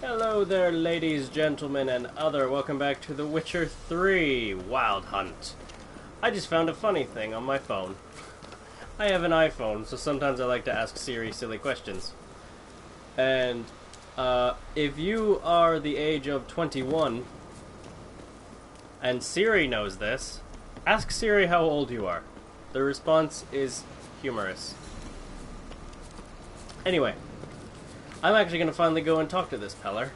Hello there, ladies, gentlemen, and other. Welcome back to The Witcher 3 Wild Hunt. I just found a funny thing on my phone. I have an iPhone, so sometimes I like to ask Siri silly questions. And, if you are the age of 21, and Siri knows this, ask Siri how old you are. The response is humorous. Anyway, I'm actually going to finally go and talk to this Peller.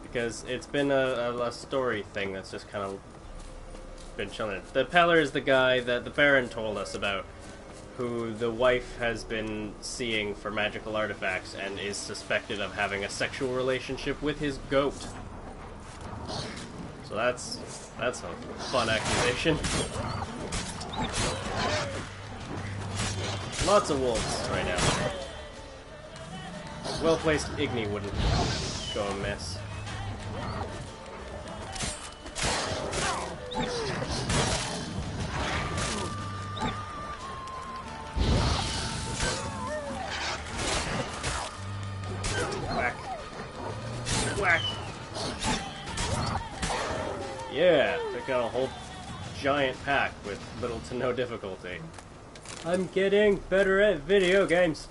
Because it's been a story thing that's just kind of been chilling. The Peller is the guy that the Baron told us about, who the wife has been seeing for magical artifacts and is suspected of having a sexual relationship with his goat. So that's a fun accusation. Lots of wolves right now. Well-placed Igni wouldn't go amiss. Whack. Whack. Yeah, took out a whole giant pack with little to no difficulty. I'm getting better at video games.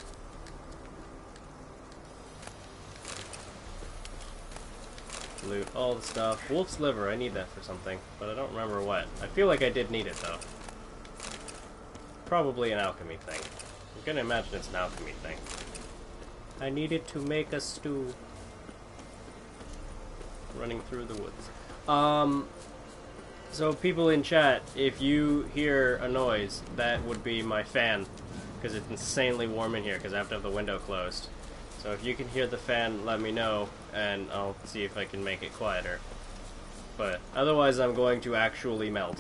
Loot all the stuff. Wolf's liver, I need that for something, but I don't remember what. I feel like I did need it, though. Probably an alchemy thing. I'm gonna imagine it's an alchemy thing. I need it to make a stew. Running through the woods. So people in chat, if you hear a noise, that would be my fan, because it's insanely warm in here, because I have to have the window closed. So if you can hear the fan, let me know, and I'll see if I can make it quieter. But otherwise, I'm going to actually melt.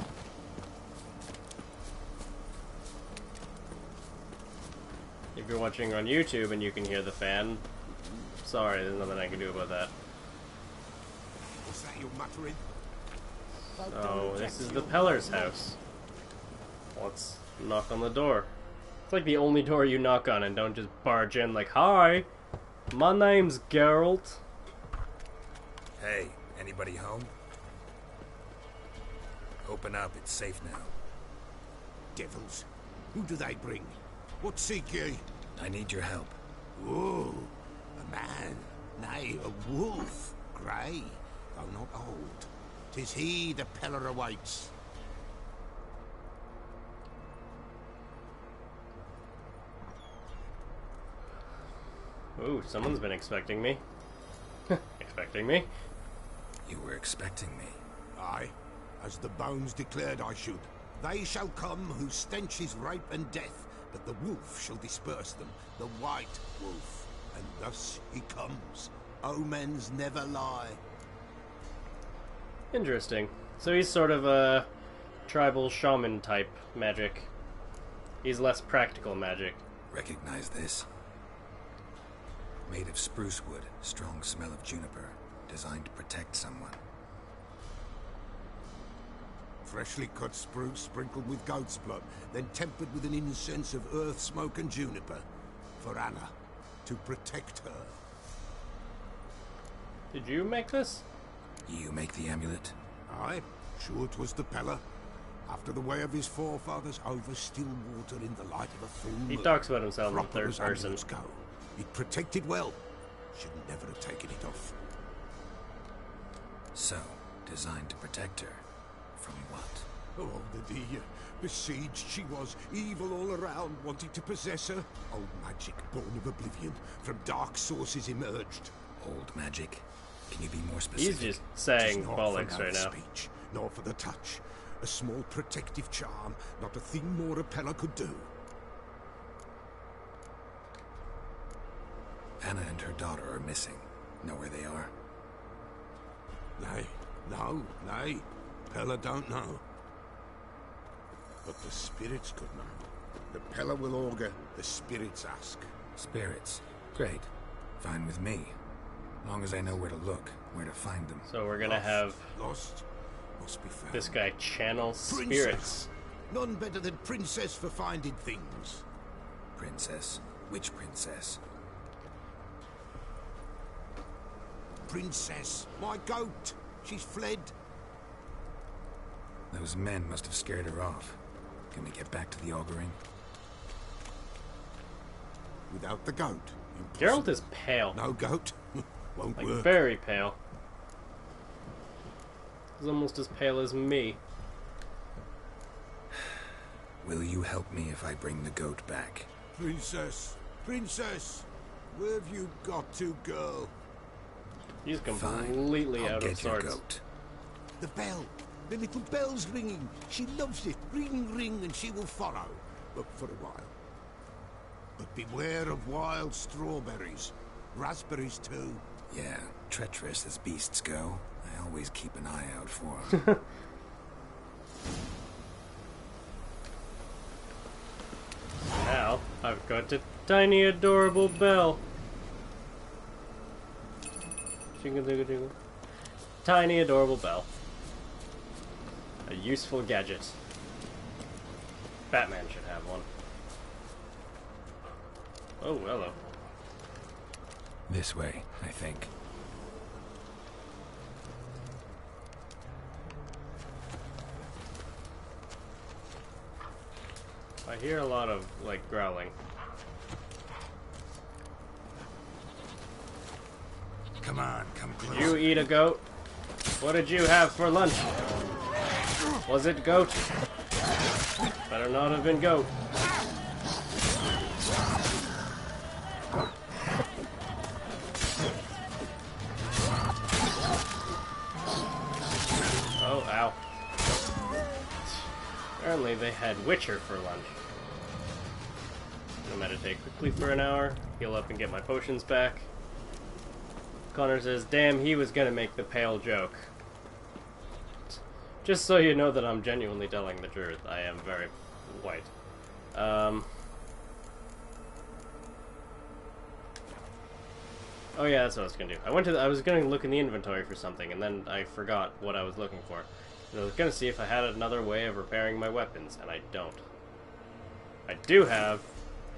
If you're watching on YouTube and you can hear the fan, sorry, there's nothing I can do about that. What's that you're muttering? So, this is the Peller's house. Let's knock on the door. It's like the only door you knock on and don't just barge in like, "Hi, my name's Geralt." Hey, anybody home? Open up, it's safe now. Devils, who do they bring? What seek ye? I need your help. Ooh, a man, nay, a wolf, grey, though not old. 'Tis he the Peller awaits. Ooh, someone's been expecting me. Expecting me? You were expecting me? Aye, as the bones declared I should. They shall come whose stench is rape and death, but the wolf shall disperse them, the white wolf. And thus he comes. Omens never lie. Interesting. So he's sort of a tribal shaman type magic. He's less practical magic. Recognize this? Made of spruce wood, strong smell of juniper, designed to protect someone. Freshly cut spruce sprinkled with goat's blood, then tempered with an incense of earth, smoke and juniper. For Anna, to protect her. Did you make this? You make the amulet? Aye, sure 'twas the Peller. After the way of his forefathers, over still water in the light of a full moon. He talks about himself in the Proper third as person. amulets go. It protected well. Should never have taken it off. So, designed to protect her. From what? Oh, besieged she was, evil all around, wanting to possess her. Old magic, born of oblivion, from dark sources emerged. Old magic? Can you be more specific? He's just saying Tis not bollocks for right now. speech, nor for the touch. A small protective charm, not a thing more a Peller could do. Anna and her daughter are missing. Know where they are? Nay, no, nay. Peller don't know. But the spirits could know. The Peller will augur, the spirits ask. Spirits. Great. Fine with me. Long as I know where to look, where to find them. So we're gonna have Lost, must be found. this guy channel spirits. Princess. None better than princess for finding things. Princess? Which princess? princess, my goat. She's fled. Those men must have scared her off. Can we get back to the auguring? Without the goat? Geralt is pale. No goat? Won't Like, work. very pale. He's almost as pale as me. Will you help me if I bring the goat back? Princess! Princess! Where have you got to, girl? He's Fine. completely I'll out get of your sorts. goat. The bell! The little bell's ringing. She loves it. Ring, ring, and she will follow. But for a while. But beware of wild strawberries. Raspberries, too. Yeah, treacherous as beasts go. I always keep an eye out for them. Now, I've got a tiny adorable bell. Jingle jingle jingle. Tiny adorable bell. A useful gadget. Batman should have one. Oh, hello. This way, I think. I hear a lot of, like, growling. Come on, come close. You eat a goat? What did you have for lunch? Was it goat? Better not have been goat. Oh, ow. Apparently they had Witcher for lunch. I'm gonna meditate quickly for an hour, heal up and get my potions back. Connor says, damn, he was gonna make the pale joke. Just so you know that I'm genuinely telling the truth, I am very white. Oh yeah, that's what I was gonna do. I was gonna look in the inventory for something, and then I forgot what I was looking for. And I was gonna see if I had another way of repairing my weapons, and I don't. I do have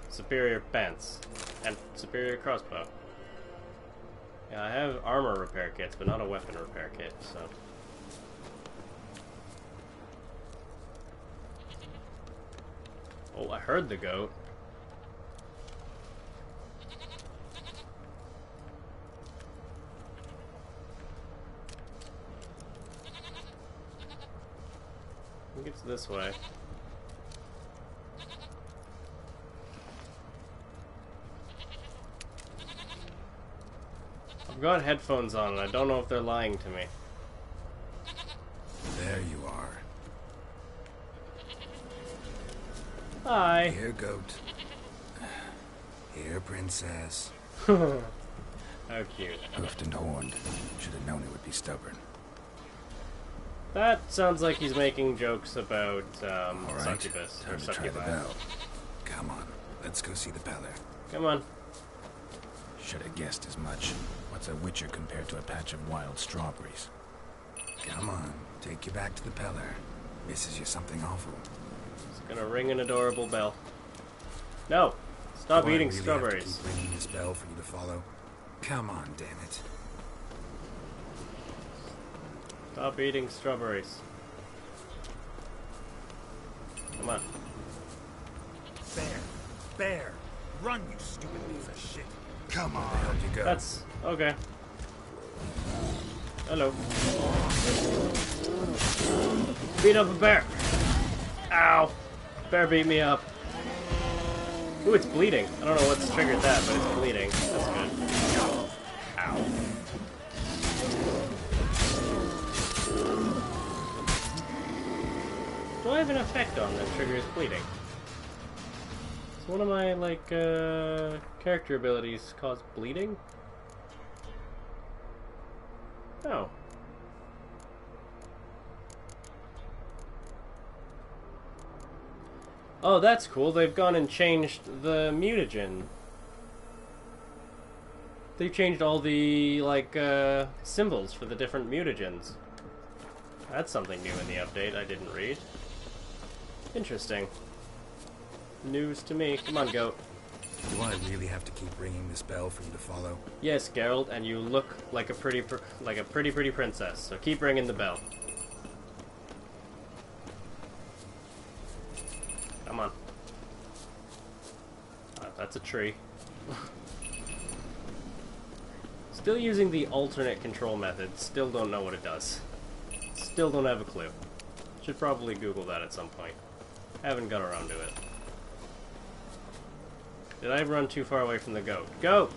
superior pants and superior crossbow. Yeah, I have armor repair kits, but not a weapon repair kit, so. Oh, I heard the goat. I think it's this way. I've got headphones on and I don't know if they're lying to me. There you are. Hi. Here, goat. Here, princess. How cute. Hoofed and horned. Should have known it would be stubborn. That sounds like he's making jokes about All right, succubus or time to try the succubi. bell. Come on, let's go see the Peller. Come on. Should have guessed as much. What's a witcher compared to a patch of wild strawberries? Come on, take you back to the Peller. Misses you something awful. It's gonna ring an adorable bell. No! Stop Do I eating really strawberries. Have to keep ringing this bell for you to follow? Come on, damn it. Stop eating strawberries. Come on. Bear! Bear! Run, you stupid piece of shit! Come on. Where the hell you go? That's okay. Hello. Beat up a bear. Ow. Bear beat me up. Ooh, it's bleeding. I don't know what's triggered that, but it's bleeding. That's good. Ow. Do I have an effect on that triggers bleeding? Does one of my, like, character abilities cause bleeding? Oh. Oh, that's cool. They've gone and changed the mutagen. They've changed all the, like, symbols for the different mutagens. That's something new in the update I didn't read. Interesting. News to me. Come on, goat. Do I really have to keep ringing this bell for you to follow? Yes, Geralt, and you look like a pretty princess. So keep ringing the bell. Come on. That's a tree. Still using the alternate control method. Still don't know what it does. Still don't have a clue. Should probably Google that at some point. Haven't got around to it. Did I run too far away from the goat? Goat!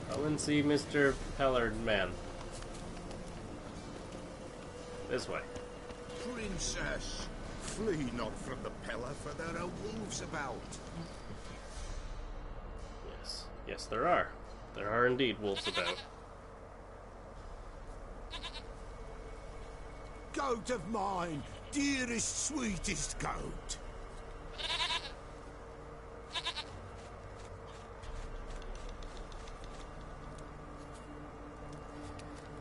Come and see Mr. Pellard Man. This way. Princess, flee not from the Pellar, for there are wolves about. Yes. Yes, there are. There are indeed wolves about. Goat of mine, dearest, sweetest goat.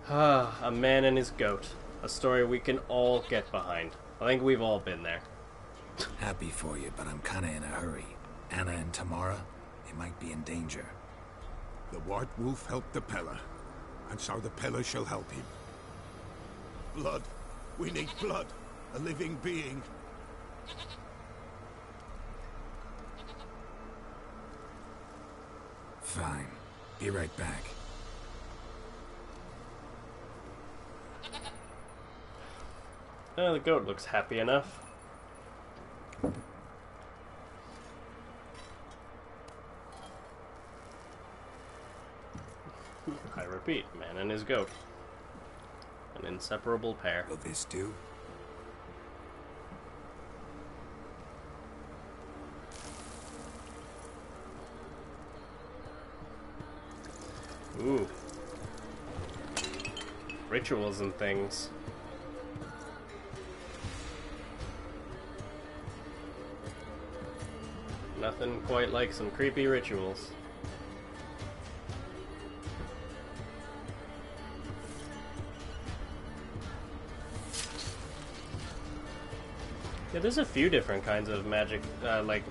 Ah, a man and his goat. A story we can all get behind. I think we've all been there. Happy for you, but I'm kinda in a hurry. Anna and Tamara, they might be in danger. The White Wolf helped the Pellar, and so the Pellar shall help him. Blood. We need blood. A living being. Fine. Be right back. The goat looks happy enough. I repeat, man and his goat. An inseparable pair. Will this do? Ooh. Rituals and things. Nothing quite like some creepy rituals. Yeah, there's a few different kinds of magic, like,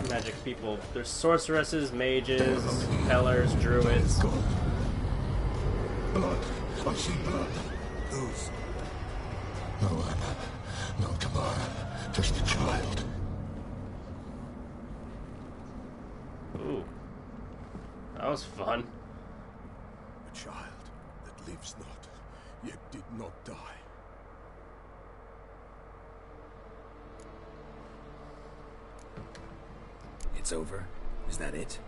magic people. There's sorceresses, mages, pellars, druids. Blood. I see blood. Whose? No Anna. No Tamara. Just a child. Ooh. That was fun. A child that lives not, yet did not die. It's over? Is that it?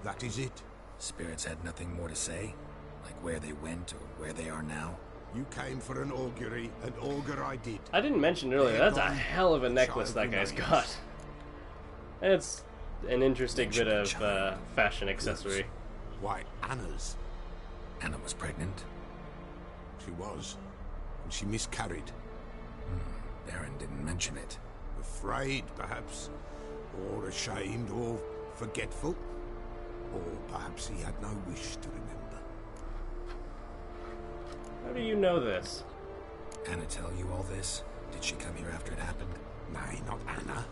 That is it. Spirits had nothing more to say? Like where they went or where they are now? You came for an augury, and augur I did. I didn't mention earlier, that's a hell of a necklace that guy's got. It's an interesting bit of fashion accessory. Why, Anna's. Anna was pregnant? She was. And she miscarried. Baron didn't mention it. Afraid, perhaps. Or ashamed, or forgetful. Or perhaps he had no wish to remember. How do you know this? Anna tell you all this? Did she come here after it happened? Nay, not Anna.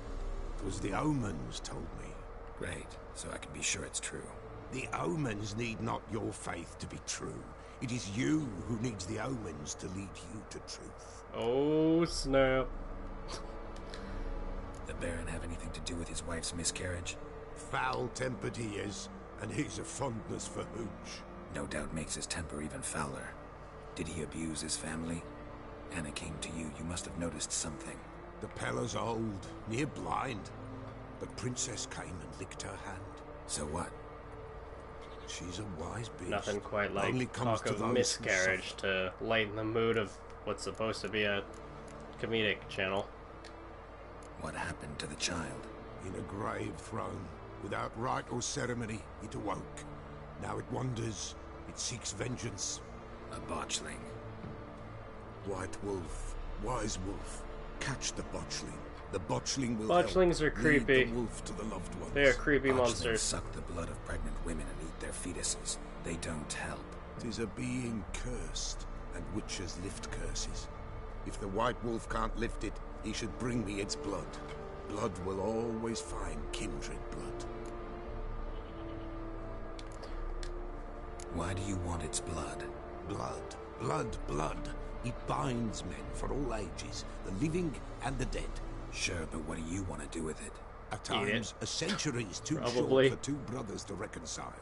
It was the omens told me. Great, so I can be sure it's true. The omens need not your faith to be true. It is you who needs the omens to lead you to truth. Oh, snap. The Baron have anything to do with his wife's miscarriage? Foul-tempered he is, and he's a fondness for hooch. No doubt makes his temper even fouler. Did he abuse his family? Anna came to you. You must have noticed something. The Pellar's old, near blind. But Princess came and licked her hand. So what? She's a wise beast. Nothing quite like Only comes talk to of those who miscarriage suffer. to lighten the mood of what's supposed to be a comedic channel. What happened to the child? In a grave thrown, without rite or ceremony, it awoke. Now it wanders, it seeks vengeance. A botchling. White wolf, wise wolf, catch the botchling. The botchling will Botchlings help are creepy. lead the wolf to the loved ones. They are creepy Botchlings monsters. suck the blood of pregnant women and eat their fetuses. They don't help. 'Tis a being cursed, and witches lift curses. If the white wolf can't lift it, He should bring me its blood. Blood will always find kindred blood. Why do you want its blood? Blood, blood, blood. It binds men for all ages, the living and the dead. Sure, but what do you want to do with it? At times, a century is too Probably. short for two brothers to reconcile.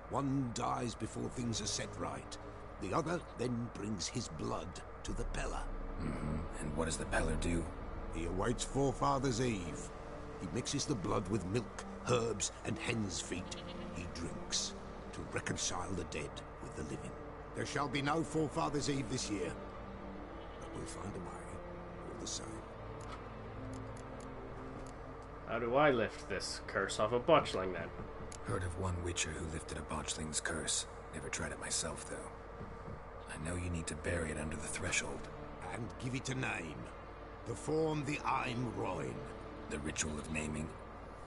One dies before things are set right. The other then brings his blood to the Pellar. And what does the Pellar do? He awaits Forefather's Eve. He mixes the blood with milk, herbs, and hen's feet. He drinks to reconcile the dead with the living. There shall be no Forefather's Eve this year, but we'll find a way all the same. How do I lift this curse off a botchling, then? Heard of one Witcher who lifted a botchling's curse. Never tried it myself, though. I know you need to bury it under the threshold. And give it a name. Perform the Ein Roin. The ritual of naming?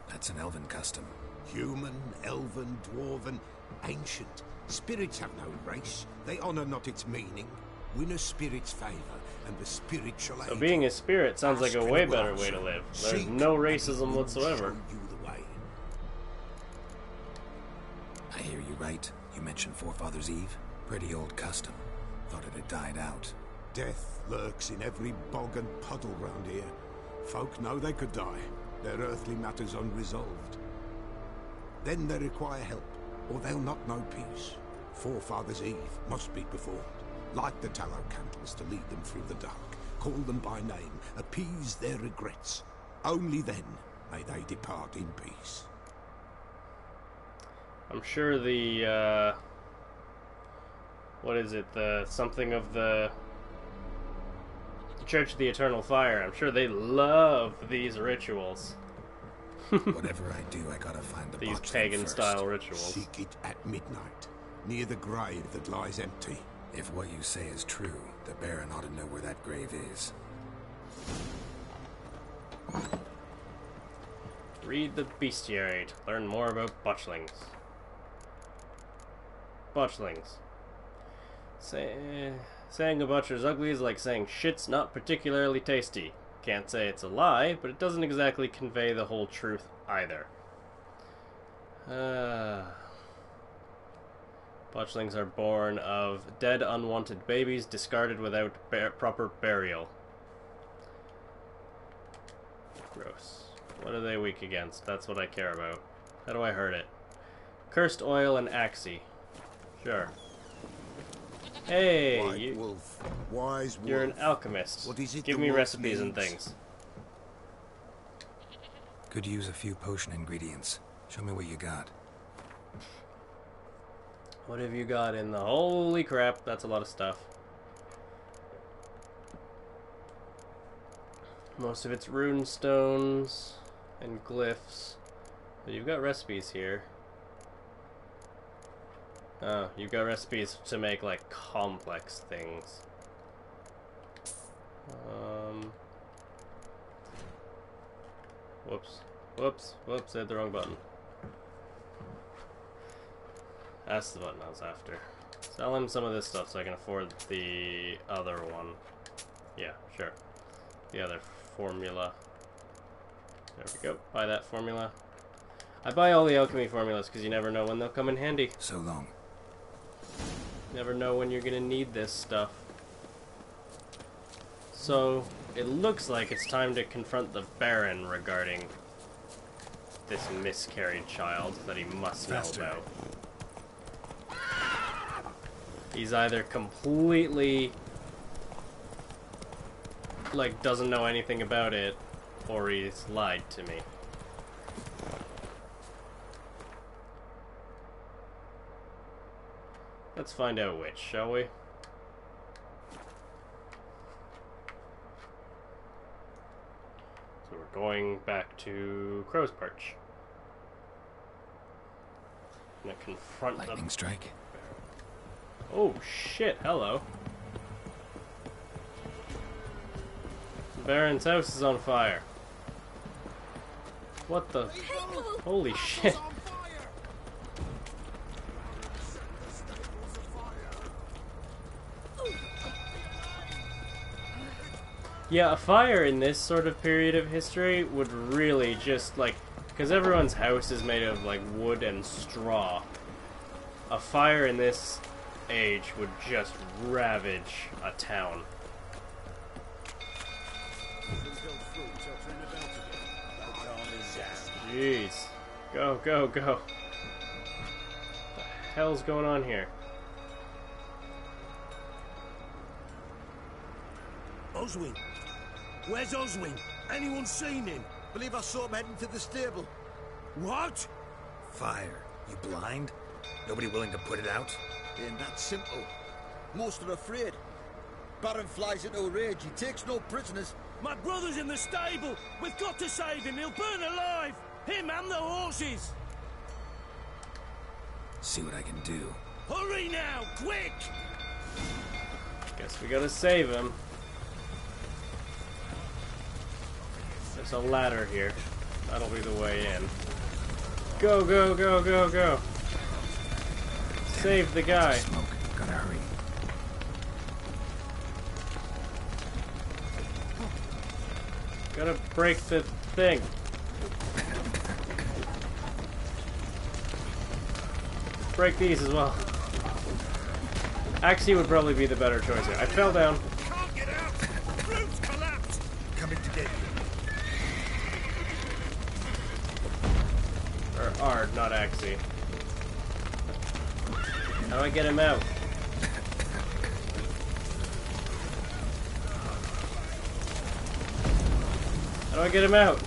That's an elven custom. Human, elven, dwarven, ancient. Spirits have no race. They honor not its meaning. Win a spirit's favor, and the spirit shall aid So being a spirit sounds like a Ask way and better ask. way to live. There's Seek, no and racism it will whatsoever. show you the way. I hear you right. You mentioned Forefather's Eve? Pretty old custom. Thought it had died out. Death lurks in every bog and puddle round here. Folk know they could die, their earthly matters unresolved. Then they require help, or they'll not know peace. Forefather's Eve must be performed. Light the tallow candles to lead them through the dark. Call them by name, appease their regrets. Only then may they depart in peace. I'm sure the, what is it? The something of the Church of the Eternal Fire. I'm sure they love these rituals. Whatever I do, I gotta find the These botchling pagan-style first. rituals. Seek it at midnight, near the grave that lies empty. If what you say is true, the Baron ought to know where that grave is. Read the Bestiary to learn more about botchlings. Botchlings. Saying a butcher's ugly is like saying shit's not particularly tasty. Can't say it's a lie, but it doesn't exactly convey the whole truth either. Botchlings are born of dead, unwanted babies discarded without proper burial. Gross. What are they weak against? That's what I care about. How do I hurt it? Cursed oil and axie. Sure. Hey, White wolf, wise wolf. you're an alchemist. What is it Give the me wolf recipes and needs? things. Could use a few potion ingredients. Show me what you got. What have you got in the... Holy crap, that's a lot of stuff. Most of it's rune stones and glyphs. But you've got recipes here. Oh, you've got recipes to make, like, complex things. Whoops, I hit the wrong button. That's the button I was after. Sell him some of this stuff so I can afford the other one. Yeah, sure. The other formula. There we go. Buy that formula. I buy all the alchemy formulas because you never know when they'll come in handy. So long. Never know when you're gonna need this stuff. So, it looks like it's time to confront the Baron regarding this miscarried child that he must know Faster. about. He's either completely, like, doesn't know anything about it, or he's lied to me. Let's find out which, shall we? So we're going back to Crow's Perch. I'm gonna confront the... Lightning strike. Oh shit, hello. The Baron's house is on fire. What the... Holy shit. Yeah, a fire in this sort of period of history would really just, like, because everyone's house is made of, like, wood and straw. A fire in this age would just ravage a town. Jeez. Go, go, go. What the hell's going on here? Oswin! Where's Oswin? Anyone seen him? Believe I saw him heading to the stable. What? Fire. You blind? Nobody willing to put it out? Ain't that simple. Most are afraid. Baron flies into a rage. He takes no prisoners. My brother's in the stable! We've got to save him! He'll burn alive! Him and the horses! See what I can do. Hurry now! Quick! Guess we gotta save him. There's a ladder here. That'll be the way in. Go, go, go, go, go! Save the guy. Smoke. Gotta hurry. Gotta break the thing. Break these as well. Axie would probably be the better choice here. I fell down. Can't get out! Roof's collapsed! Coming to get you. Or Ard, not Axie. How do I get him out? How do I get him out?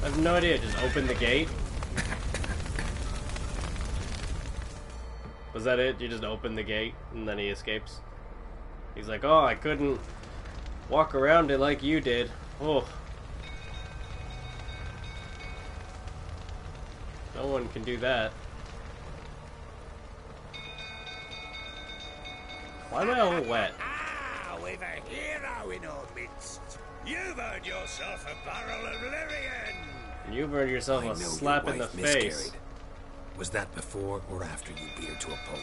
I have no idea. Just open the gate? Was that it? You just open the gate and then he escapes? He's like, oh, I couldn't walk around it like you did. Oh. No one can do that. Why am I all wet? Ah, we've a hero in our midst. You've earned yourself a barrel of Lyrian. And you've earned yourself I know a your slap in the wife face. miscarried. Was that before or after you beat her to a pulp?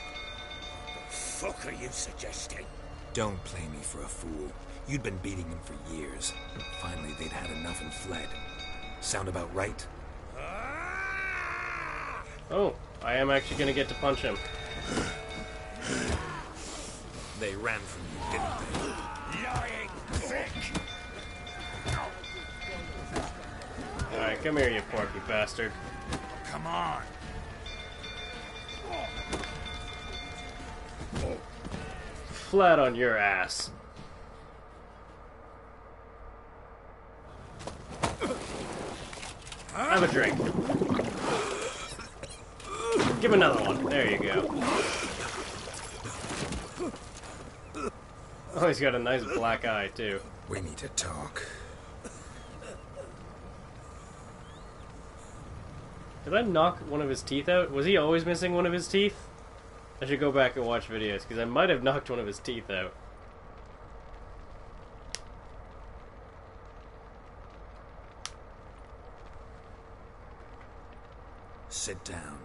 The fuck are you suggesting? Don't play me for a fool. You'd been beating them for years. Finally, they'd had enough and fled. Sound about right? Ah! Oh, I am actually gonna get to punch him. They ran from you, didn't they? Lying prick! Alright, come here, you porky bastard. Come on. Flat on your ass. Have a drink. Give him another one. There you go. Oh, he's got a nice black eye, too. We need to talk. Did I knock one of his teeth out? Was he always missing one of his teeth? I should go back and watch videos, because I might have knocked one of his teeth out. Sit down.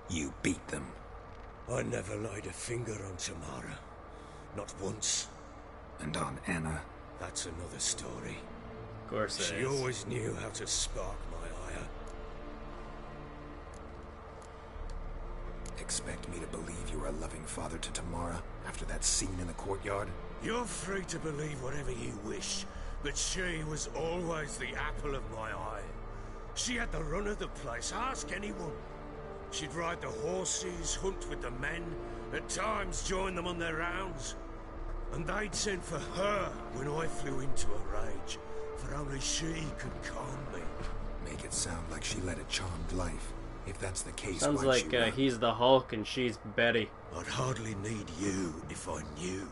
You beat them. I never laid a finger on Tamara. Not once. And on Anna. That's another story. Of course it She is. always knew how to spark my ire. Expect me to believe you were a loving father to Tamara after that scene in the courtyard? You're free to believe whatever you wish, but she was always the apple of my eye. She had the run of the place, ask anyone. She'd ride the horses, hunt with the men, at times join them on their rounds. And they'd send for her when I flew into a rage, for only she could calm me. Make it sound like she led a charmed life. If that's the case, Sounds why'd like she run? he's the Hulk and she's Betty. I'd hardly need you if I knew.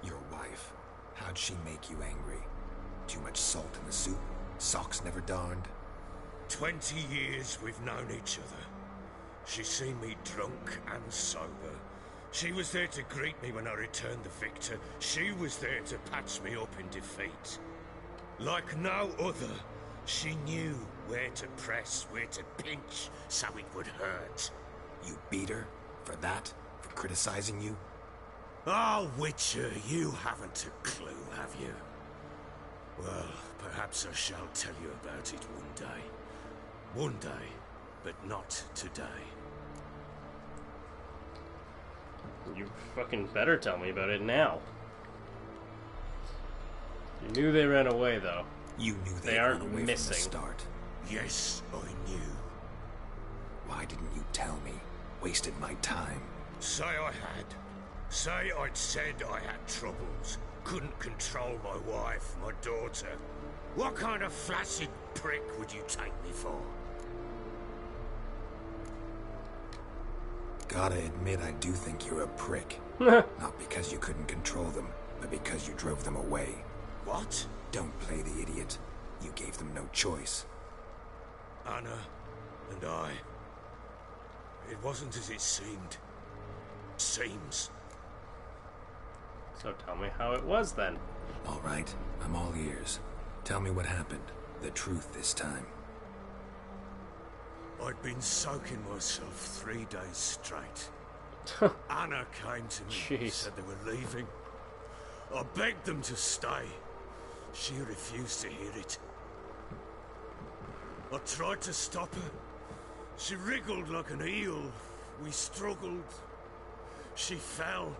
Your wife. How'd she make you angry? Too much salt in the soup? Socks never darned? 20 years we've known each other. She's seen me drunk and sober. She was there to greet me when I returned the victor. She was there to patch me up in defeat. Like no other, she knew where to press, where to pinch, so it would hurt. You beat her? For that? For criticizing you? Oh, Witcher, you haven't a clue, have you? Well, perhaps I shall tell you about it one day. One day, but not today. You fucking better tell me about it now. You knew they ran away, though. You knew They they'd aren't run away missing. from the start. Yes, I knew. Why didn't you tell me? Wasted my time. Say I had. Say I'd said I had troubles. Couldn't control my wife, my daughter. What kind of flaccid prick would you take me for? Gotta admit, I do think you're a prick. Not because you couldn't control them, but because you drove them away. What? Don't play the idiot. You gave them no choice. Anna and I. It wasn't as it seemed. Seems. So tell me how it was then. All right, I'm all ears. Tell me what happened. The truth this time. I'd been soaking myself 3 days straight. Anna came to me and Jeez. said they were leaving. I begged them to stay. She refused to hear it. I tried to stop her. She wriggled like an eel. We struggled. She fell.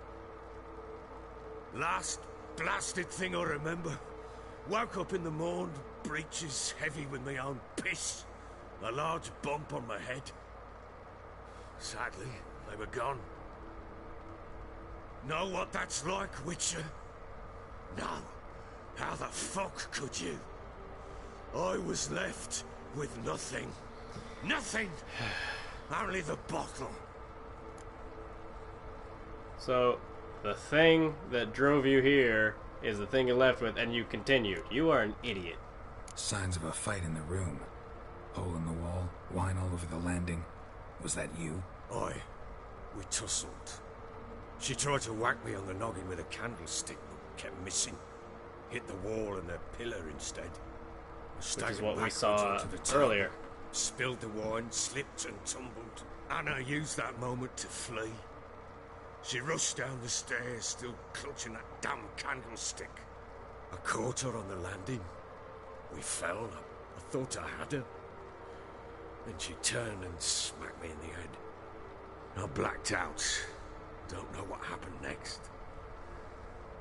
Last blasted thing I remember. Woke up in the morn, breeches heavy with my own piss. A large bump on my head. Sadly, they were gone. Know what that's like, Witcher? No. How the fuck could you? I was left with nothing. Nothing! Only the bottle. So, the thing that drove you here is the thing you left with, and you continued. You are an idiot. Signs of a fight in the room. Hole in the wall, wine all over the landing. Was that you? We tussled. She tried to whack me on the noggin with a candlestick, but kept missing. Hit the wall and a pillar instead. Which is what we saw earlier. Spilled the wine, slipped and tumbled. Anna used that moment to flee. She rushed down the stairs, still clutching that damn candlestick. I caught her on the landing. We fell. I thought I had her. Then she turned and smacked me in the head. I blacked out. Don't know what happened next.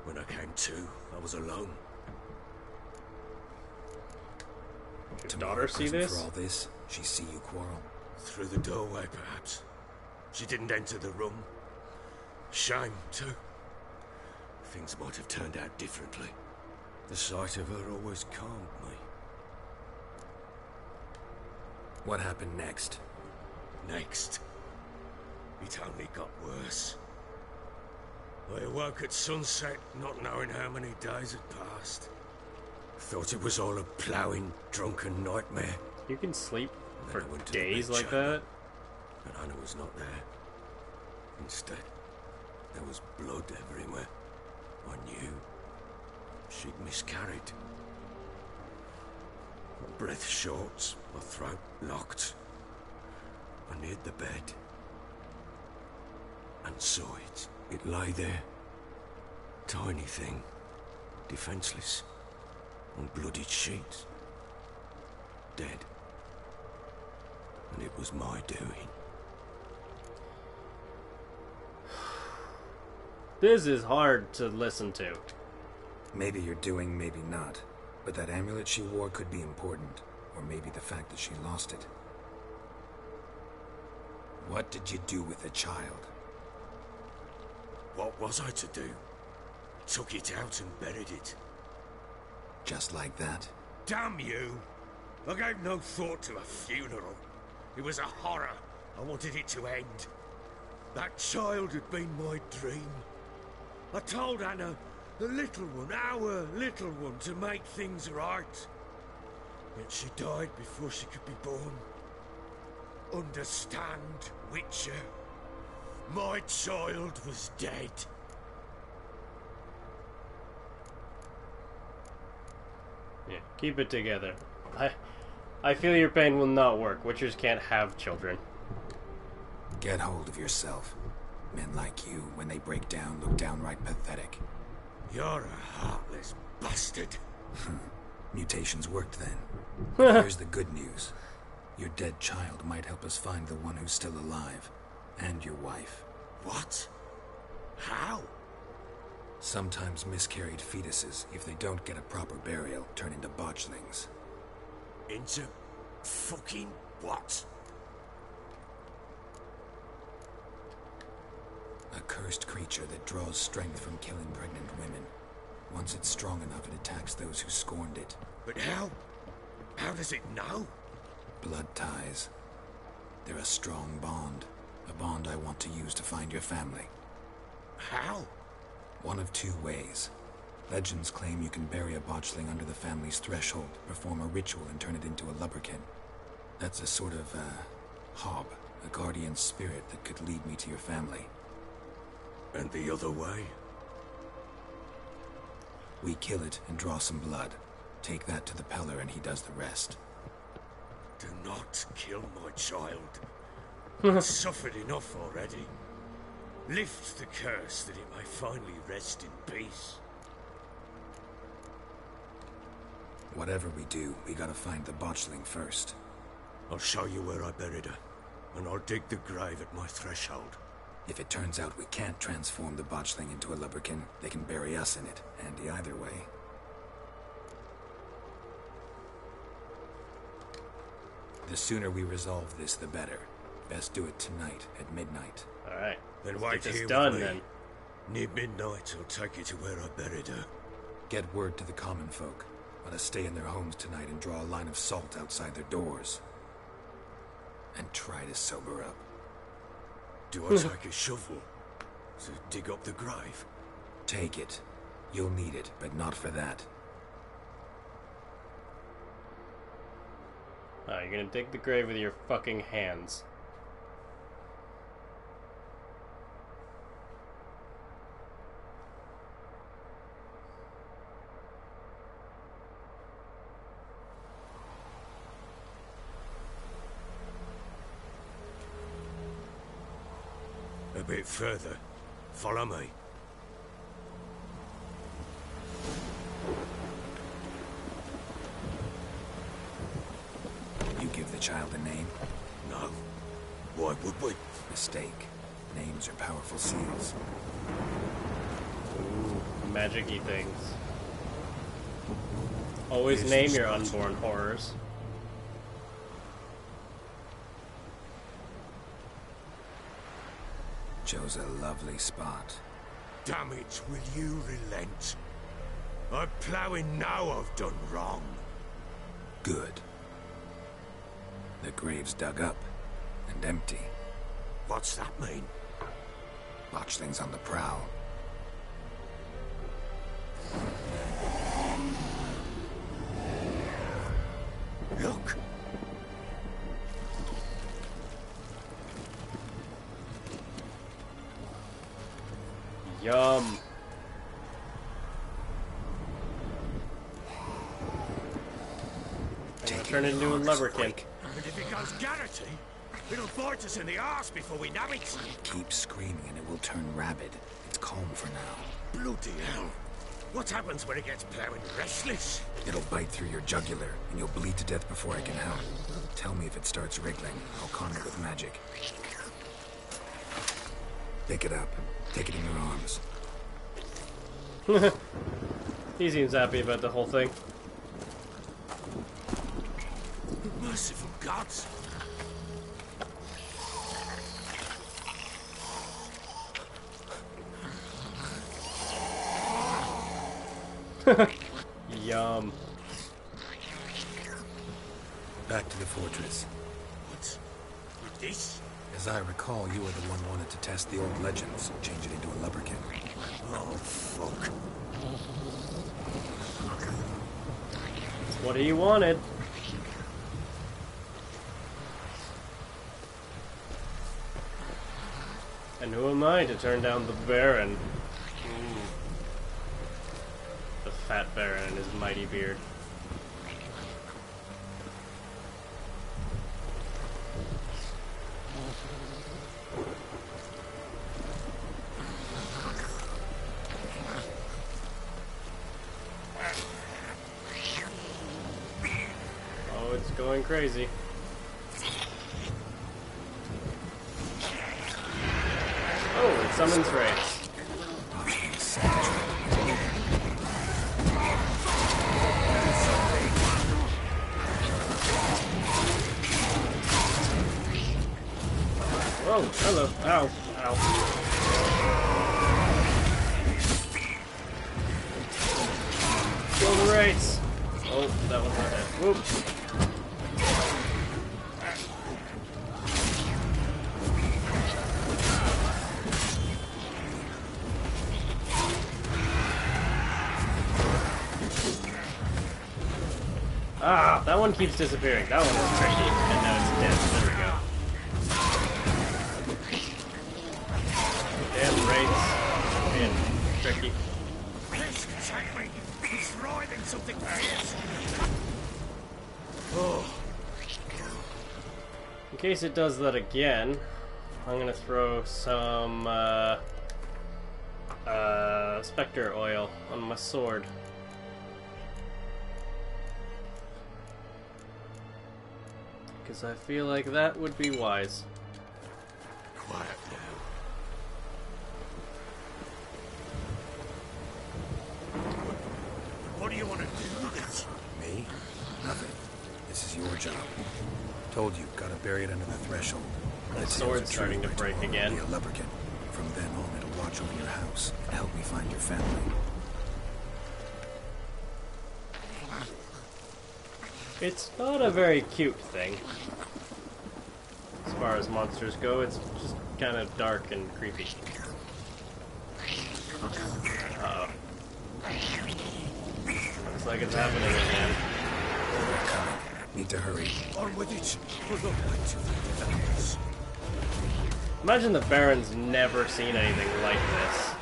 When I came to, I was alone. Did your daughter see Present this? For all this, she see you quarrel. Through the doorway, perhaps. She didn't enter the room. Shame, too. Things might have turned out differently. The sight of her always calmed me. What happened next? Next, it only got worse. I awoke at sunset, not knowing how many days had passed. Thought it was all a ploughing, drunken nightmare. You can sleep And for then I went to the days like bedchamber, that? But Anna was not there. Instead, there was blood everywhere. I knew she'd miscarried. My breath short, my throat locked. I neared the bed and saw it. It lay there, tiny thing, defenseless, on bloodied sheets, dead. And it was my doing. This is hard to listen to. Maybe you're doing, maybe not. But that amulet she wore could be important. Or maybe the fact that she lost it. What did you do with the child? What was I to do? Took it out and buried it. Just like that? Damn you! I gave no thought to a funeral. It was a horror. I wanted it to end. That child had been my dream. I told Anna, the little one, our little one, to make things right. Yet she died before she could be born. Understand, Witcher? My child was dead. Yeah, keep it together. I feel your pain will not work. Witchers can't have children. Get hold of yourself. Men like you, when they break down, look downright pathetic. You're a heartless bastard. Mutations worked then. Here's the good news. Your dead child might help us find the one who's still alive. And your wife. What? How? Sometimes miscarried fetuses, if they don't get a proper burial, turn into botchlings. Into fucking what? A cursed creature that draws strength from killing pregnant women. Once it's strong enough, it attacks those who scorned it. But how? How does it know? Blood ties. They're a strong bond. A bond I want to use to find your family. How? One of two ways. Legends claim you can bury a botchling under the family's threshold, perform a ritual, and turn it into a lubberkin. That's a sort of, hob, a guardian spirit that could lead me to your family. And the other way? We kill it and draw some blood. Take that to the Peller and he does the rest. Do not kill my child. It's suffered enough already. Lift the curse that it may finally rest in peace. Whatever we do, we gotta find the botchling first. I'll show you where I buried her, and I'll dig the grave at my threshold. If it turns out we can't transform the botchling into a lubberkin, they can bury us in it, handy either way. The sooner we resolve this, the better. Best do it tonight, at midnight. Alright. Then Let's wait get this here done with me. then. Near midnight, I'll take you to where I buried her. Get word to the common folk. Let us stay in their homes tonight and draw a line of salt outside their doors. And try to sober up. Do I take a shovel to dig up the grave? Take it. You'll need it, but not for that. Oh, you're gonna dig the grave with your fucking hands. A bit further. Follow me. You give the child a name? No. Why would we? Mistake. Names are powerful seals. Ooh, magic-y things. Always Here's name the your spot. unborn horrors. Chose a lovely spot. Damn it, will you relent? I'm ploughing now I've done wrong. Good. The grave's dug up and empty. What's that mean? Botchling's on the prowl. Look! Yum. Take Turn it into a hard, lubberkin. quick. And if it goes Garrity, it'll bite us in the arse before we know it. Keep screaming and it will turn rabid. It's calm for now. Bloody hell. What happens when it gets ploughing restless? It'll bite through your jugular, and you'll bleed to death before I can help. Tell me if it starts wriggling. I'll calm it with magic. Pick it up. Take it in your arms. He seems happy about the whole thing. Merciful gods. Yum. Back to the fortress. What? With this? As I recall, you were the one wanted to test the old legends, change it into a lubberkin. Oh, fuck. What he wanted. And who am I to turn down the Baron? The fat Baron and his mighty beard. It's going crazy. Oh, it summons raids. Whoa, hello. Ow, ow. Kill the raids. Oh, that one's not dead. Whoop. Ah, that one keeps disappearing. That one was tricky. And now it's dead. There we go. Damn raids. Man, tricky. Please check me. He's writhing something fierce. In case it does that again, I'm gonna throw some Spectre oil on my sword. Because I feel like that would be wise. Quiet now. What do you want to do with it? Me? Nothing. This is your job. Told you, gotta bury it under the threshold. My sword's starting to break again. Be a lubberkin. From then on, it'll watch over your house and help me find your family. It's not a very cute thing. As far as monsters go, it's just kind of dark and creepy. Uh-oh. Looks like it's happening again. They're coming. Need to hurry. On with it. We're not going to find this. Imagine the Baron's never seen anything like this.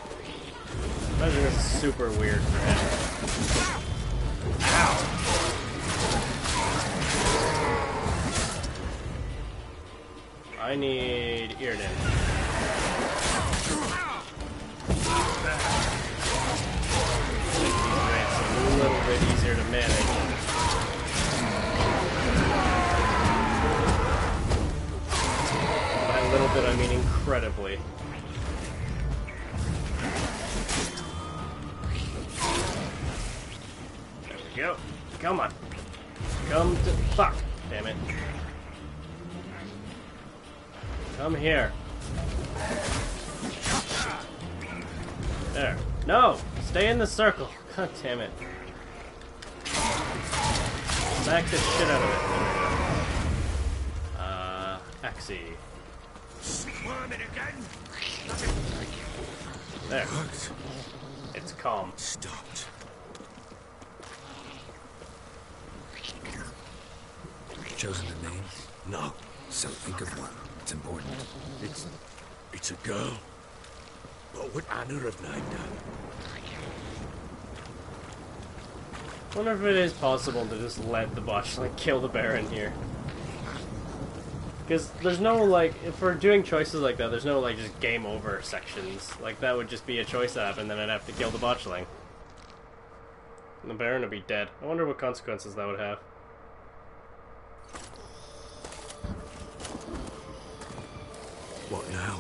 Imagine this is super weird for him. Ow! I need Irden. Make these raids a little bit easier to manage. By a little bit, I mean incredibly. There we go. Come on. Come to... Fuck. Damn it. Come here. There. No! Stay in the circle. God damn it. Smack the shit out of it. Axie. Swarm it again. There. It's calm. Stopped. Chosen a name? No. So think of one. It's important. It's a girl. What would Anna have named her? I wonder if it is possible to just let the botchling kill the Baron here. Because there's no, like, if we're doing choices like that, there's no, like, just game over sections. Like, that would just be a choice app, and then I'd have to kill the botchling. And the Baron would be dead. I wonder what consequences that would have. What now?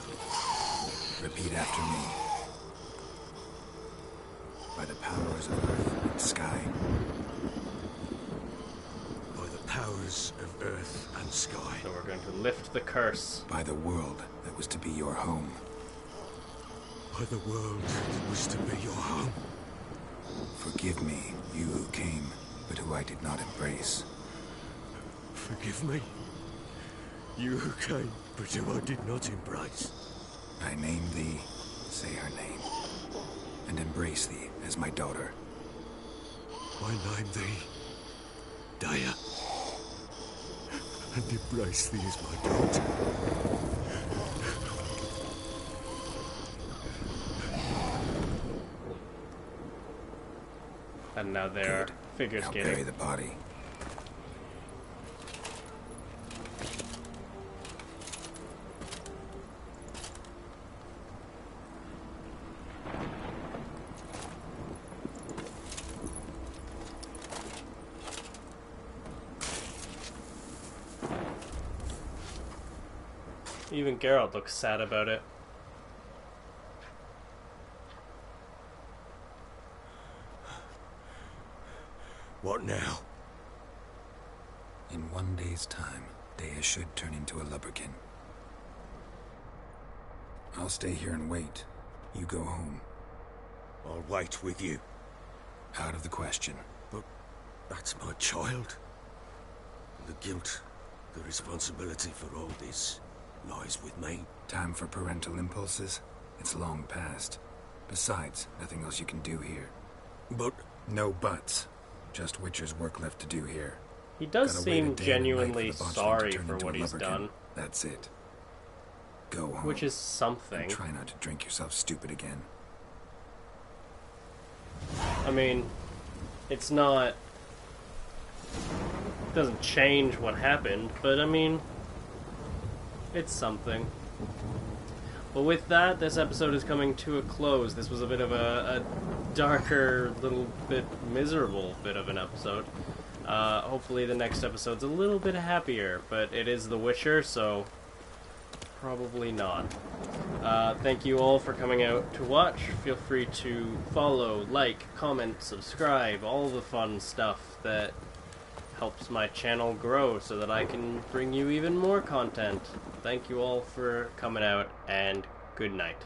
Repeat after me. By the powers of earth and sky. By the powers of earth and sky. So we're going to lift the curse. By the world that was to be your home. By the world that was to be your home. Forgive me, you who came, but who I did not embrace. Forgive me. You who came, but who I did not embrace. I name thee, say her name, and embrace thee as my daughter. I name thee Daya, and embrace thee as my daughter. And now they're Good. figure Now skating. bury the body. Even Geralt looks sad about it. What now? In 1 day's time, Dea should turn into a lubberkin. I'll stay here and wait. You go home. I'll wait with you. Out of the question. But that's my child. The guilt, the responsibility for all this lies with me. Time for parental impulses? It's long past. Besides, nothing else you can do here. But... No buts. Just Witcher's work left to do here. He does Gotta wait a seem day and genuinely night for the botchling to sorry turn for into what a he's lubberkin. done. That's it. Go home. Which is something. And try not to drink yourself stupid again. I mean, it's not... It doesn't change what happened, but I mean, it's something. But with that, this episode is coming to a close. This was a bit of a darker, little bit miserable bit of an episode. Hopefully the next episode's a little bit happier, but it is The Witcher, so probably not. Thank you all for coming out to watch. Feel free to follow, like, comment, subscribe, all the fun stuff that helps my channel grow so that I can bring you even more content. Thank you all for coming out, and good night.